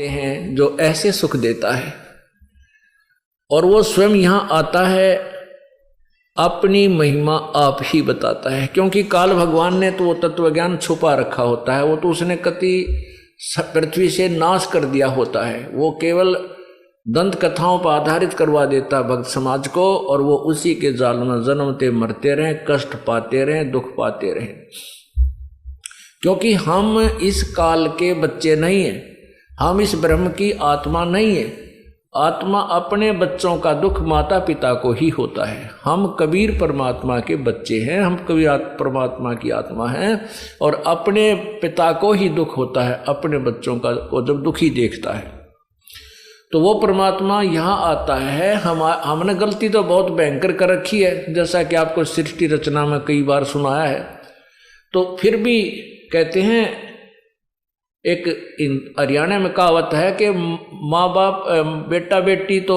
आते हैं जो ऐसे सुख देता है, और वो स्वयं यहाँ आता है, अपनी महिमा आप ही बताता है। क्योंकि काल भगवान ने तो वो तत्व ज्ञान छुपा रखा होता है, वो तो उसने कति पृथ्वी से नाश कर दिया होता है। वो केवल दंत कथाओं पर आधारित करवा देता भक्त समाज को, और वो उसी के जाल में जन्मते मरते रहें, कष्ट पाते रहें, दुख पाते रहें। क्योंकि हम इस काल के बच्चे नहीं हैं, हम इस ब्रह्म की आत्मा नहीं है। आत्मा अपने बच्चों का दुख माता पिता को ही होता है। हम कबीर परमात्मा के बच्चे हैं, हम कबीर परमात्मा की आत्मा हैं, और अपने पिता को ही दुख होता है अपने बच्चों का को जब दुखी देखता है। तो वो परमात्मा यहाँ आता है। हमने गलती तो बहुत भयंकर कर रखी है, जैसा कि आपको सृष्टि रचना में कई बार सुनाया है। तो फिर भी कहते हैं, एक हरियाणा में कहावत है कि माँ बाप बेटा बेटी तो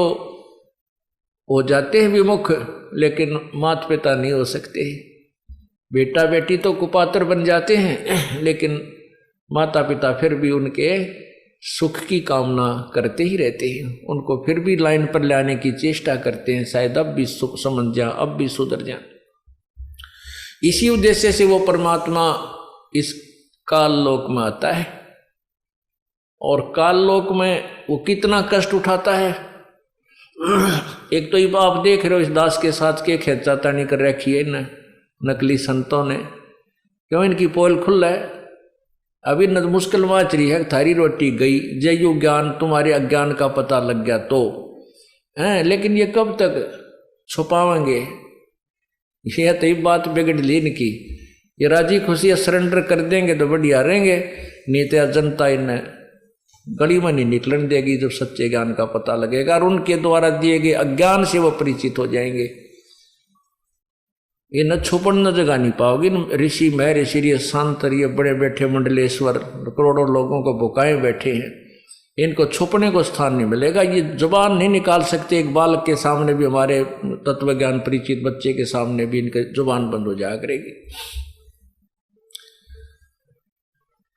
हो जाते हैं विमुख, लेकिन माता पिता नहीं हो सकते। बेटा बेटी तो कुपात्र बन जाते हैं, लेकिन माता पिता फिर भी उनके सुख की कामना करते ही रहते हैं, उनको फिर भी लाइन पर लाने की चेष्टा करते हैं, शायद अब भी समझ जाए, अब भी सुधर जाए। इसी उद्देश्य से वो परमात्मा इस काल लोक में आता है, और काल लोक में वो कितना कष्ट उठाता है। एक तो ये आप देख रहे हो, इस दास के साथ के खेचातानी कर रखी है न नकली संतों ने। क्यों? इनकी पोल खुल है। अभी न मुश्किल माच रही है, थारी रोटी गई, जयु ज्ञान तुम्हारे अज्ञान का पता लग गया तो है। लेकिन ये कब तक छुपावेंगे? ये तो बात बिगड़ ली इनकी। ये राजी खुशी सरेंडर कर देंगे तो बढ़िया रहेंगे, नहीं तो जनता इन्हें गली में नहीं निकलने देगी जब सच्चे ज्ञान का पता लगेगा, और उनके द्वारा दिए गए अज्ञान से वो परिचित हो जाएंगे। ये न छुपन न जगह नहीं पाओगी। ऋषि महर्षि ये शांत ये बड़े बैठे मंडलेश्वर करोड़ों लोगों को भुकाए बैठे हैं, इनको छुपने को स्थान नहीं मिलेगा। ये जुबान नहीं निकाल सकते। एक बालक के सामने भी, हमारे तत्व ज्ञान परिचित बच्चे के सामने भी इनके जुबान बंद हो जाया करेगी।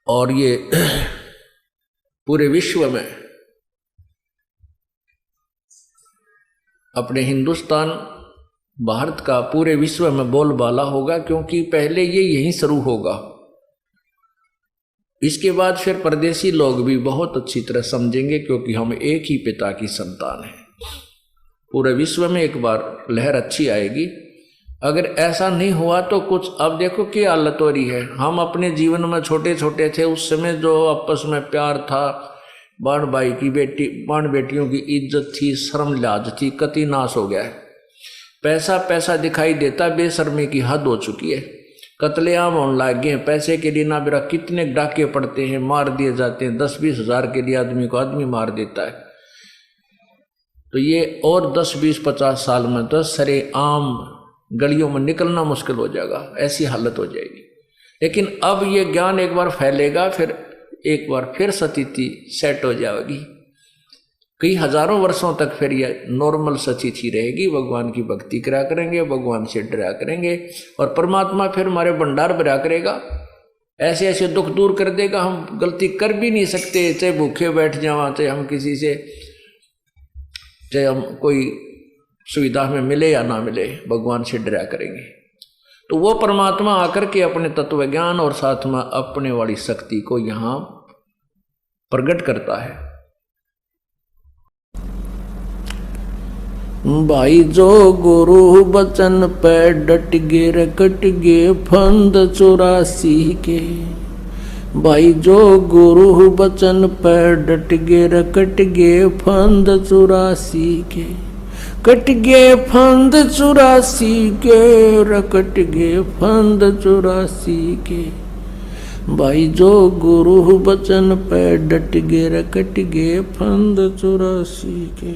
और ये पूरे विश्व में, अपने हिंदुस्तान भारत का पूरे विश्व में बोलबाला होगा, क्योंकि पहले ये यहीं शुरू होगा। इसके बाद फिर परदेशी लोग भी बहुत अच्छी तरह समझेंगे, क्योंकि हम एक ही पिता की संतान हैं। पूरे विश्व में एक बार लहर अच्छी आएगी। अगर ऐसा नहीं हुआ तो कुछ, अब देखो क्या हालत हो रही है। हम अपने जीवन में छोटे छोटे थे, उस समय जो आपस में प्यार था, बाण भाई की बेटी बाण बेटियों की इज्जत थी, शर्म लिहाज थी, कति नाश हो गया है। पैसा पैसा दिखाई देता, बेशर्मी की हद हो चुकी है। कत्लेआम होने लग गए। पैसे के लिए ना बेरा कितने डाके पड़ते हैं, मार दिए जाते हैं। 10-20 हज़ार के लिए आदमी को आदमी मार देता है। तो ये और 10-20-50 साल में तो सरेआम गलियों में निकलना मुश्किल हो जाएगा, ऐसी हालत हो जाएगी। लेकिन अब ये ज्ञान एक बार फैलेगा, फिर एक बार फिर स्थिति सेट हो जाएगी। कई हजारों वर्षों तक फिर ये नॉर्मल स्थिति रहेगी। भगवान की भक्ति करा करेंगे, भगवान से डरा करेंगे, और परमात्मा फिर हमारे भंडार भरा करेगा। ऐसे ऐसे दुख दूर कर देगा। हम गलती कर भी नहीं सकते, चाहे भूखे बैठ जावा, चाहे हम किसी से, चाहे हम कोई सुविधा में मिले या ना मिले, भगवान से डरा करेंगे। तो वो परमात्मा आकर के अपने तत्व ज्ञान और साथ में अपने वाली शक्ति को यहाँ प्रकट करता है। भाई जो गुरु बचन पे डट गे रकट गे फंद 84 के। भाई जो गुरु बचन पे डट गे रकट गे फंद 84 के। कट गे फंद 84 के, रकट गे फंद 84 के। भाई जो गुरु बचन पे डट गे रकट गे फंद 84 के।